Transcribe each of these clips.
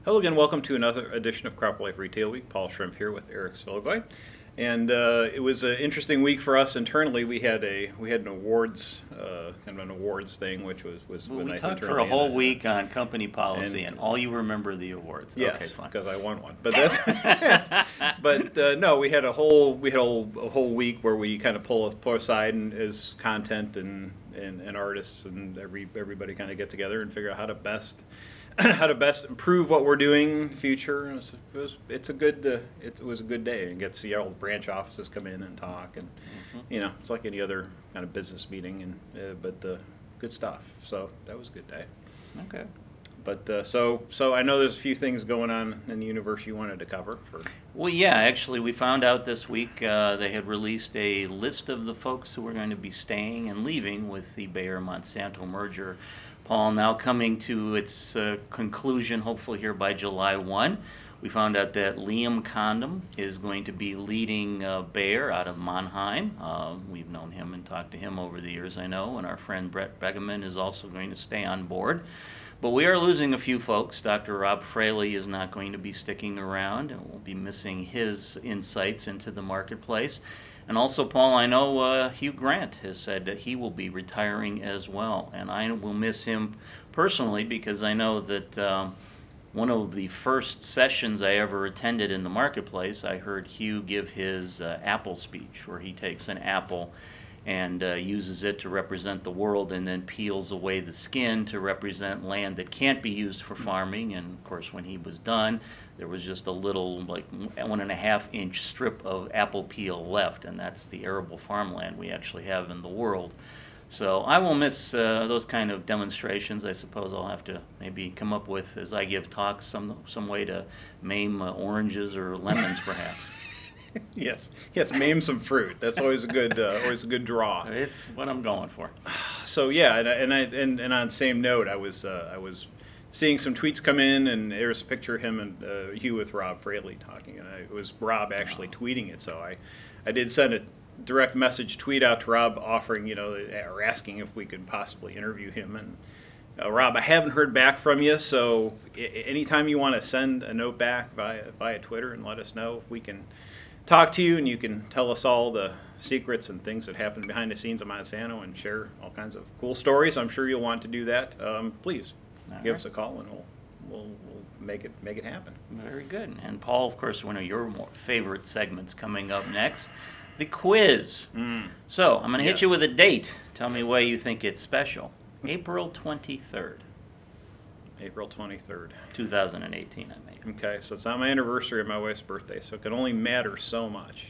Hello again, welcome to another edition of Crop Life Retail Week. Paul Schrimpf here with Eric Sfiligoj. And it was an interesting week for us internally. We had an awards kind of an awards thing, which was Well, we nice talked internally. for a whole week on company policy, and all you remember are the awards. Yes, okay, fine. because I won one. But that's but no, we had a whole week where we kind of pull aside and as content and artists and everybody kind of get together and figure out how to best improve what we're doing in the future. And it was a good day, and get to see all the branch offices come in and talk, and it's like any other kind of business meeting, and but good stuff. So that was a good day. Okay. But so I know there's a few things going on in the universe you wanted to cover. Well, yeah, actually, we found out this week they had released a list of the folks who were going to be staying and leaving with the Bayer-Monsanto merger. Paul, now coming to its conclusion, hopefully here by July 1. We found out that Liam Condom is going to be leading Bayer out of Mannheim. We've known him and talked to him over the years, I know, and our friend Brett Begeman is also going to stay on board. But we are losing a few folks. Dr. Rob Fraley is not going to be sticking around, and we'll be missing his insights into the marketplace. And also, Paul, I know Hugh Grant has said that he will be retiring as well, and I will miss him personally because I know that one of the first sessions I ever attended in the marketplace, I heard Hugh give his apple speech, where he takes an apple and uses it to represent the world and then peels away the skin to represent land that can't be used for farming. And of course, when he was done, there was just a little, like 1.5-inch strip of apple peel left, and that's the arable farmland we actually have in the world. So I will miss those kind of demonstrations. I suppose I'll have to maybe come up with, as I give talks, some way to maim oranges or lemons, perhaps. Yes, maim some fruit. That's always a good draw. It's what I'm going for. So yeah, and on the same note, I was seeing some tweets come in, and there's a picture of him and Hugh with Rob Fraley talking, and it was Rob actually tweeting it. So I did send a direct message tweet out to Rob offering, or asking if we could possibly interview him. And Rob, I haven't heard back from you, so anytime you want to send a note back via Twitter and let us know if we can talk to you, and you can tell us all the secrets and things that happen behind the scenes of Monsanto and share all kinds of cool stories. I'm sure you'll want to do that. Please give us a call, and we'll make it happen. Very good. And Paul, of course, one of your favorite segments coming up next, the quiz. So I'm going to hit you with a date. Tell me why you think it's special. April 23rd. April 23rd. 2018, I made. Okay, so it's not my anniversary of my wife's birthday, so it can only matter so much.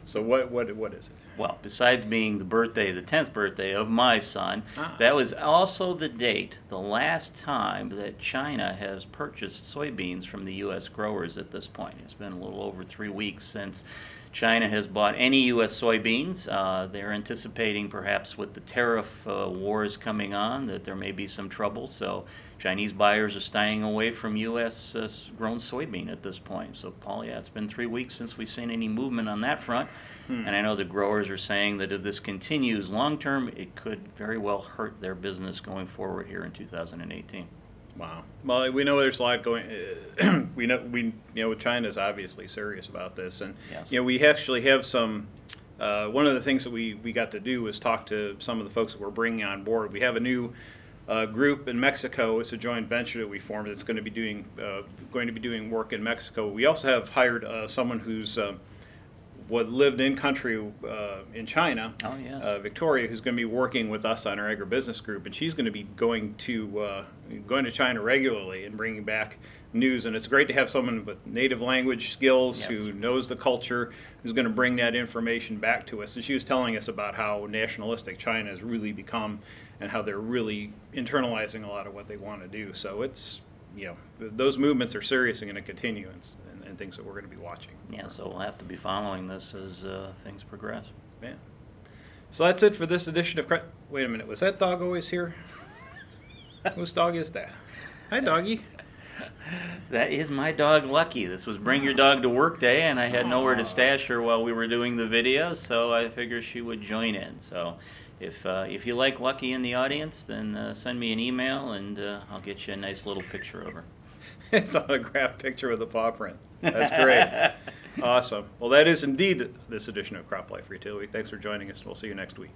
So what is it? Well, besides being the 10th birthday of my son, that was also the date, the last time that China has purchased soybeans from the U.S. growers at this point. It's been a little over 3 weeks since China has bought any U.S. soybeans. They're anticipating, perhaps with the tariff wars coming on, that there may be some trouble. So Chinese buyers are staying away from U.S. grown soybean at this point. So, Paul, yeah, it's been 3 weeks since we've seen any movement on that front. And I know the growers are saying that if this continues long term, it could very well hurt their business going forward here in 2018. Wow. Well, we know there's a lot going. We know China's obviously serious about this, and yes. We actually have some. One of the things that we got to do was talk to some of the folks that we're bringing on board. We have a new group in Mexico. It's a joint venture that we formed. That's going to be doing work in Mexico. We also have hired someone who's lived in country in China, Victoria, who's going to be working with us on our agribusiness group, and she's going to be going to China regularly and bringing back news. And it's great to have someone with native language skills, yes, who knows the culture, who's going to bring that information back to us. And she was telling us about how nationalistic China has really become, and how they're really internalizing a lot of what they want to do. So it's, those movements are serious and going to continue, and things that we're going to be watching. Yeah, so we'll have to be following this as things progress. Yeah. So that's it for this edition of Wait a minute, was that dog always here? Whose dog is that? Hi, doggy. That is my dog, Lucky. This was Bring Your Dog to Work Day, and I had nowhere to stash her while we were doing the video, so I figured she would join in. So if you like Lucky in the audience, then send me an email, and I'll get you a nice little picture of her. It's on a graph picture with a paw print. That's great. Awesome. Well, that is indeed this edition of Crop Life Retail Week. Thanks for joining us, and we'll see you next week.